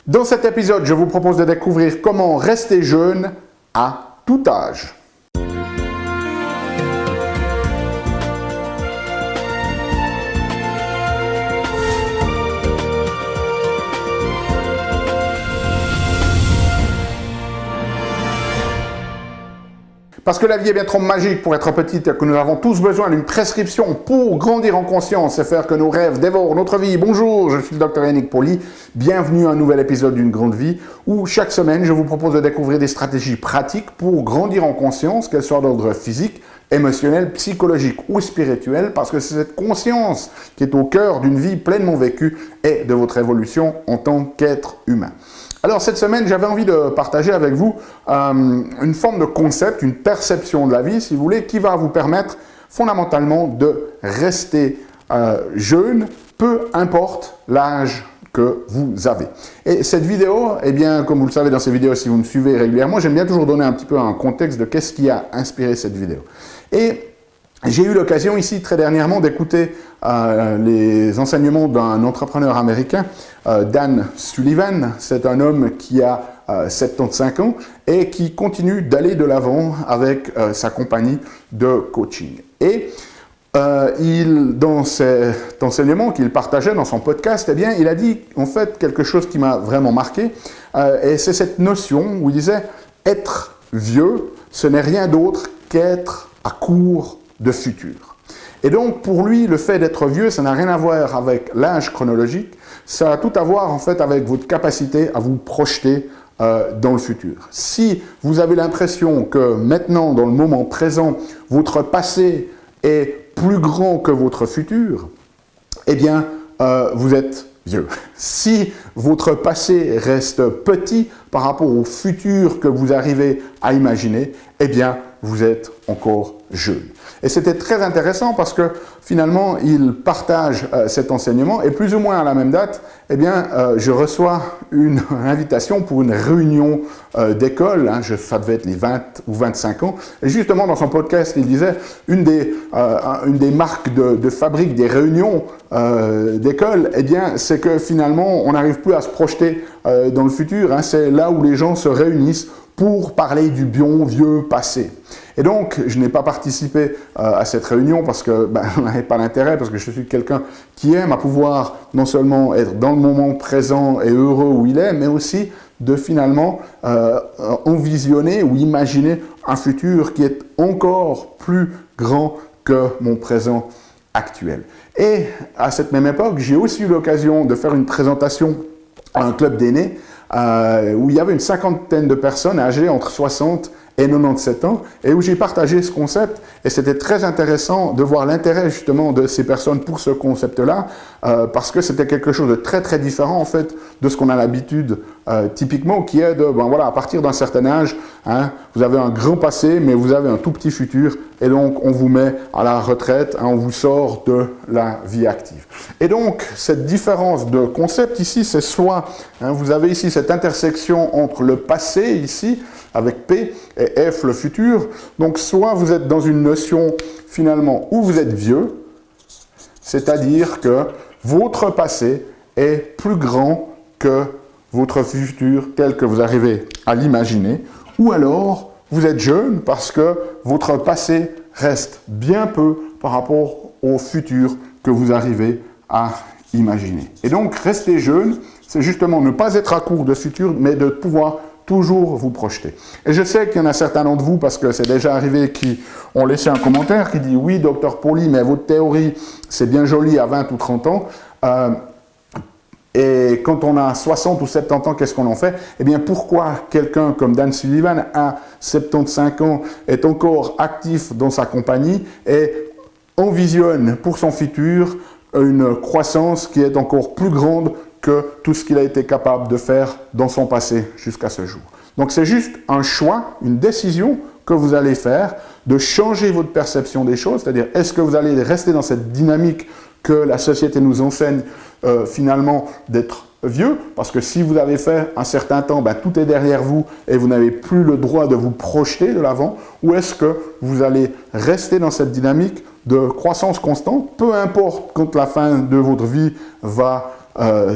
Dans cet épisode, je vous propose de découvrir comment rester jeune à tout âge. Parce que la vie est bien trop magique pour être petite et que nous avons tous besoin d'une prescription pour grandir en conscience et faire que nos rêves dévorent notre vie. Bonjour, je suis le Dr Yannick Pauly. Bienvenue à un nouvel épisode d'une grande vie où chaque semaine je vous propose de découvrir des stratégies pratiques pour grandir en conscience, qu'elles soient d'ordre physique, émotionnel, psychologique ou spirituel, parce que c'est cette conscience qui est au cœur d'une vie pleinement vécue et de votre évolution en tant qu'être humain. Alors cette semaine, j'avais envie de partager avec vous une forme de concept, une perception de la vie, si vous voulez, qui va vous permettre fondamentalement de rester jeune, peu importe l'âge que vous avez. Et cette vidéo, eh bien, comme vous le savez dans ces vidéos, si vous me suivez régulièrement, j'aime bien toujours donner un petit peu un contexte de qu'est-ce qui a inspiré cette vidéo. Et j'ai eu l'occasion ici très dernièrement d'écouter les enseignements d'un entrepreneur américain, Dan Sullivan. C'est un homme qui a 75 ans et qui continue d'aller de l'avant avec sa compagnie de coaching. Et dans cet enseignement qu'il partageait dans son podcast, eh bien, il a dit en fait quelque chose qui m'a vraiment marqué. Et c'est cette notion où il disait « être vieux, ce n'est rien d'autre qu'être à court de futur ». Et donc, pour lui, le fait d'être vieux, ça n'a rien à voir avec l'âge chronologique, ça a tout à voir en fait avec votre capacité à vous projeter dans le futur. Si vous avez l'impression que maintenant, dans le moment présent, votre passé est plus grand que votre futur, eh bien, vous êtes vieux. Si votre passé reste petit par rapport au futur que vous arrivez à imaginer, eh bien, vous êtes encore jeune. Et c'était très intéressant parce que finalement, il partage cet enseignement et plus ou moins à la même date, eh bien, je reçois une invitation pour une réunion d'école, ça devait être les 20 ou 25 ans, et justement dans son podcast, il disait une des marques de fabrique des réunions d'école, eh bien, c'est que finalement, on n'arrive plus à se projeter dans le futur, c'est là où les gens se réunissent pour parler du bon vieux passé. Et donc, je n'ai pas participé à cette réunion parce que on n'avait pas l'intérêt, parce que je suis quelqu'un qui aime à pouvoir non seulement être dans le moment présent et heureux où il est, mais aussi de finalement envisionner ou imaginer un futur qui est encore plus grand que mon présent actuel. Et à cette même époque, j'ai aussi eu l'occasion de faire une présentation à un club d'aînés où il y avait une cinquantaine de personnes âgées entre 60 et 97 ans, et où j'ai partagé ce concept, et c'était très intéressant de voir l'intérêt justement de ces personnes pour ce concept-là, parce que c'était quelque chose de très très différent en fait de ce qu'on a l'habitude typiquement, qui est de, voilà, à partir d'un certain âge, vous avez un grand passé, mais vous avez un tout petit futur, et donc on vous met à la retraite, on vous sort de la vie active. Et donc, cette différence de concept ici, c'est soit, vous avez ici cette intersection entre le passé ici, avec P, et F, le futur. Donc, soit vous êtes dans une notion, finalement, où vous êtes vieux, c'est-à-dire que votre passé est plus grand que votre futur tel que vous arrivez à l'imaginer, ou alors vous êtes jeune parce que votre passé reste bien peu par rapport au futur que vous arrivez à imaginer. Et donc, rester jeune, c'est justement ne pas être à court de futur, mais de pouvoir toujours vous projeter. Et je sais qu'il y en a certains d'entre vous, parce que c'est déjà arrivé, qui ont laissé un commentaire qui dit « Oui, Dr Pauly, mais votre théorie, c'est bien joli à 20 ou 30 ans. Et quand on a 60 ou 70 ans, qu'est-ce qu'on en fait? Eh bien, pourquoi quelqu'un comme Dan Sullivan, à 75 ans, est encore actif dans sa compagnie et envisionne pour son futur une croissance qui est encore plus grande que tout ce qu'il a été capable de faire dans son passé jusqu'à ce jour. Donc c'est juste un choix, une décision que vous allez faire de changer votre perception des choses, c'est-à-dire est-ce que vous allez rester dans cette dynamique que la société nous enseigne finalement d'être vieux, parce que si vous avez fait un certain temps, tout est derrière vous et vous n'avez plus le droit de vous projeter de l'avant, ou est-ce que vous allez rester dans cette dynamique de croissance constante, peu importe quand la fin de votre vie va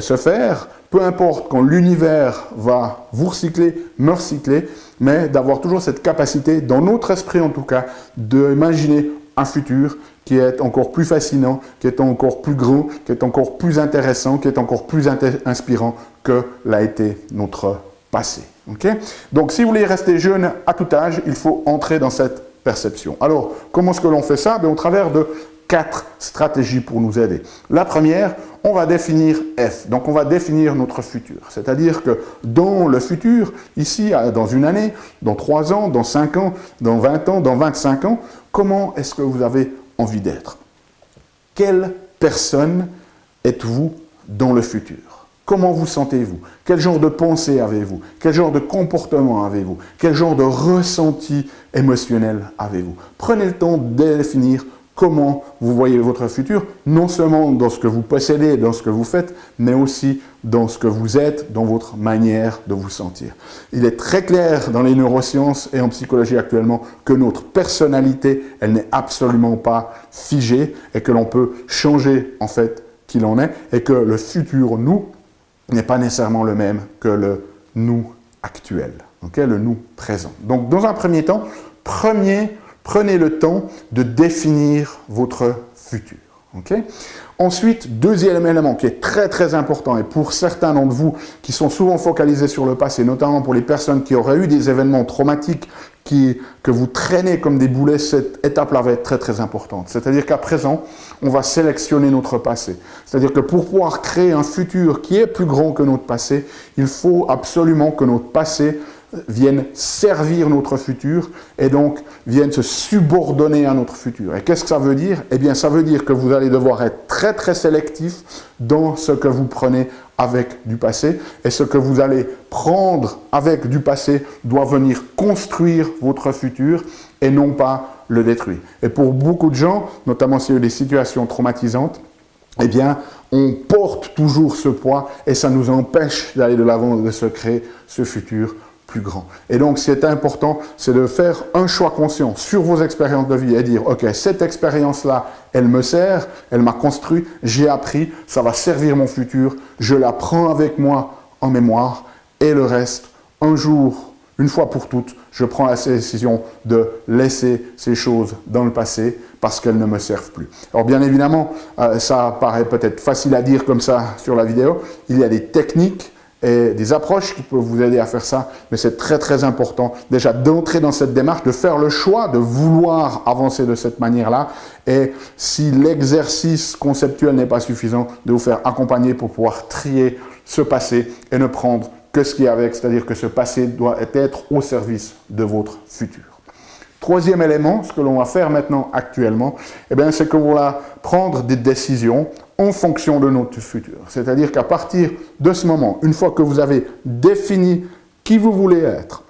se faire, peu importe quand l'univers va vous recycler, me recycler, mais d'avoir toujours cette capacité, dans notre esprit en tout cas, d'imaginer un futur qui est encore plus fascinant, qui est encore plus grand, qui est encore plus intéressant, qui est encore plus inspirant que l'a été notre passé. Okay? Donc si vous voulez rester jeune à tout âge, il faut entrer dans cette perception. Alors, comment est-ce que l'on fait ça? Au travers de 4 stratégies pour nous aider. La première, on va définir F, donc on va définir notre futur. C'est-à-dire que dans le futur, ici, dans une année, dans 3 ans, dans 5 ans, dans 20 ans, dans 25 ans, comment est-ce que vous avez envie d'être? Quelle personne êtes-vous dans le futur? Comment vous sentez-vous? Quel genre de pensée avez-vous? Quel genre de comportement avez-vous? Quel genre de ressenti émotionnel avez-vous? Prenez le temps de définir comment vous voyez votre futur, non seulement dans ce que vous possédez, dans ce que vous faites, mais aussi dans ce que vous êtes, dans votre manière de vous sentir. Il est très clair dans les neurosciences et en psychologie actuellement que notre personnalité, elle n'est absolument pas figée et que l'on peut changer en fait qui l'on est et que le futur nous n'est pas nécessairement le même que le nous actuel, okay, le nous présent. Donc dans un premier temps, prenez le temps de définir votre futur. Okay? Ensuite, deuxième élément qui est très très important et pour certains d'entre vous qui sont souvent focalisés sur le passé, notamment pour les personnes qui auraient eu des événements traumatiques que vous traînez comme des boulets, cette étape-là va être très très importante. C'est-à-dire qu'à présent, on va sélectionner notre passé. C'est-à-dire que pour pouvoir créer un futur qui est plus grand que notre passé, il faut absolument que notre passé viennent servir notre futur et donc viennent se subordonner à notre futur. Et qu'est-ce que ça veut dire? Eh bien, ça veut dire que vous allez devoir être très très sélectif dans ce que vous prenez avec du passé et ce que vous allez prendre avec du passé doit venir construire votre futur et non pas le détruire. Et pour beaucoup de gens, notamment s'il y a eu des situations traumatisantes, eh bien, on porte toujours ce poids et ça nous empêche d'aller de l'avant, de se créer ce futur plus grand. Et donc, ce qui est important, c'est de faire un choix conscient sur vos expériences de vie et dire, ok, cette expérience-là, elle me sert, elle m'a construit, j'ai appris, ça va servir mon futur, je la prends avec moi en mémoire et le reste, un jour, une fois pour toutes, je prends la décision de laisser ces choses dans le passé parce qu'elles ne me servent plus. Alors bien évidemment, ça paraît peut-être facile à dire comme ça sur la vidéo, il y a des techniques et des approches qui peuvent vous aider à faire ça, mais c'est très très important déjà d'entrer dans cette démarche, de faire le choix de vouloir avancer de cette manière-là et si l'exercice conceptuel n'est pas suffisant, de vous faire accompagner pour pouvoir trier ce passé et ne prendre que ce qui est avec, c'est-à-dire que ce passé doit être au service de votre futur. Troisième élément, ce que l'on va faire maintenant actuellement, eh bien, c'est qu'on va prendre des décisions en fonction de notre futur. C'est-à-dire qu'à partir de ce moment, une fois que vous avez défini qui vous voulez être,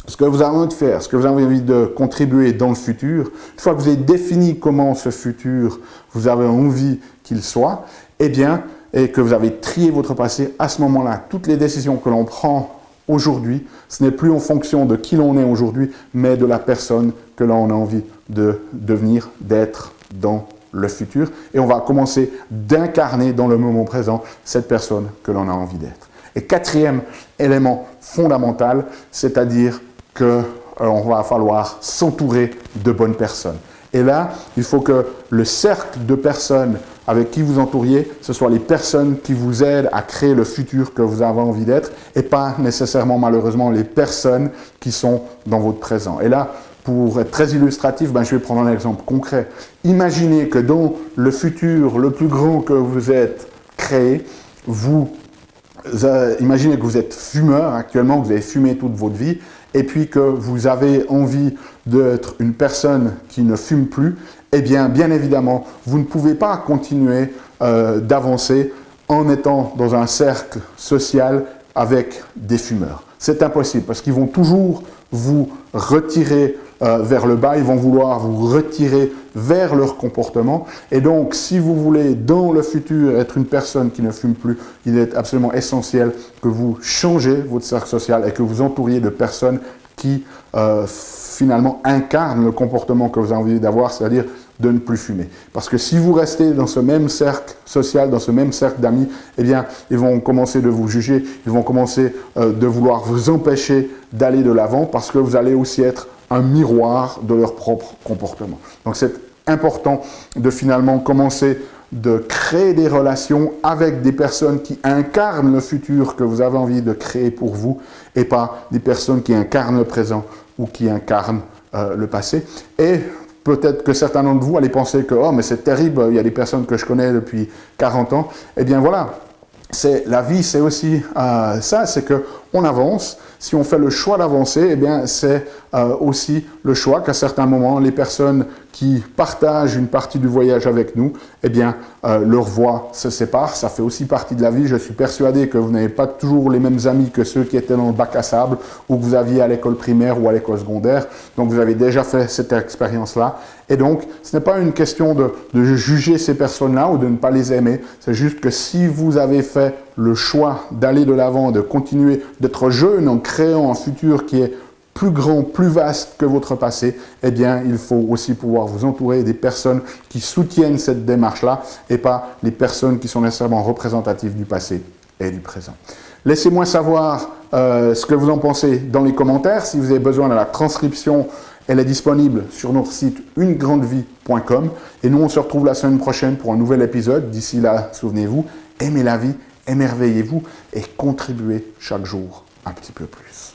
ce que vous avez envie de faire, ce que vous avez envie de contribuer dans le futur, une fois que vous avez défini comment ce futur vous avez envie qu'il soit, eh bien, et que vous avez trié votre passé, à ce moment-là, toutes les décisions que l'on prend aujourd'hui, ce n'est plus en fonction de qui l'on est aujourd'hui, mais de la personne que l'on a envie de devenir, d'être dans le futur. Et on va commencer d'incarner dans le moment présent cette personne que l'on a envie d'être. Et quatrième élément fondamental, c'est-à-dire qu'on va falloir s'entourer de bonnes personnes. Et là, il faut que le cercle de personnes avec qui vous entouriez, ce soit les personnes qui vous aident à créer le futur que vous avez envie d'être et pas nécessairement, malheureusement, les personnes qui sont dans votre présent. Et là, pour être très illustratif, je vais prendre un exemple concret. Imaginez que dans le futur le plus grand que vous êtes créé, imaginez que vous êtes fumeur actuellement, que vous avez fumé toute votre vie, et puis que vous avez envie d'être une personne qui ne fume plus, eh bien, bien évidemment, vous ne pouvez pas continuer d'avancer en étant dans un cercle social avec des fumeurs. C'est impossible parce qu'ils vont toujours vous retirer vers le bas, ils vont vouloir vous retirer vers leur comportement. Et donc, si vous voulez, dans le futur, être une personne qui ne fume plus, il est absolument essentiel que vous changez votre cercle social et que vous entouriez de personnes qui, finalement, incarnent le comportement que vous avez envie d'avoir, c'est-à-dire de ne plus fumer. Parce que si vous restez dans ce même cercle social, dans ce même cercle d'amis, eh bien, ils vont commencer de vous juger, ils vont commencer de vouloir vous empêcher d'aller de l'avant parce que vous allez aussi être un miroir de leur propre comportement. Donc c'est important de finalement commencer de créer des relations avec des personnes qui incarnent le futur que vous avez envie de créer pour vous et pas des personnes qui incarnent le présent ou qui incarnent le passé. Et peut-être que certains d'entre vous allez penser que « Oh, mais c'est terrible, il y a des personnes que je connais depuis 40 ans. » Eh bien voilà, la vie, c'est aussi ça, c'est qu'on avance. Si on fait le choix d'avancer, eh bien c'est aussi le choix qu'à certains moments, les personnes qui partagent une partie du voyage avec nous, eh bien leur voix se sépare. Ça fait aussi partie de la vie. Je suis persuadé que vous n'avez pas toujours les mêmes amis que ceux qui étaient dans le bac à sable ou que vous aviez à l'école primaire ou à l'école secondaire. Donc vous avez déjà fait cette expérience-là. Et donc, ce n'est pas une question de juger ces personnes-là ou de ne pas les aimer. C'est juste que si vous avez fait le choix d'aller de l'avant, de continuer d'être jeune en créant un futur qui est plus grand, plus vaste que votre passé, eh bien, il faut aussi pouvoir vous entourer des personnes qui soutiennent cette démarche-là et pas les personnes qui sont nécessairement représentatives du passé et du présent. Laissez-moi savoir ce que vous en pensez dans les commentaires. Si vous avez besoin de la transcription, elle est disponible sur notre site unegrandevie.com. Et nous, on se retrouve la semaine prochaine pour un nouvel épisode. D'ici là, souvenez-vous, aimez la vie, émerveillez-vous et contribuez chaque jour un petit peu plus.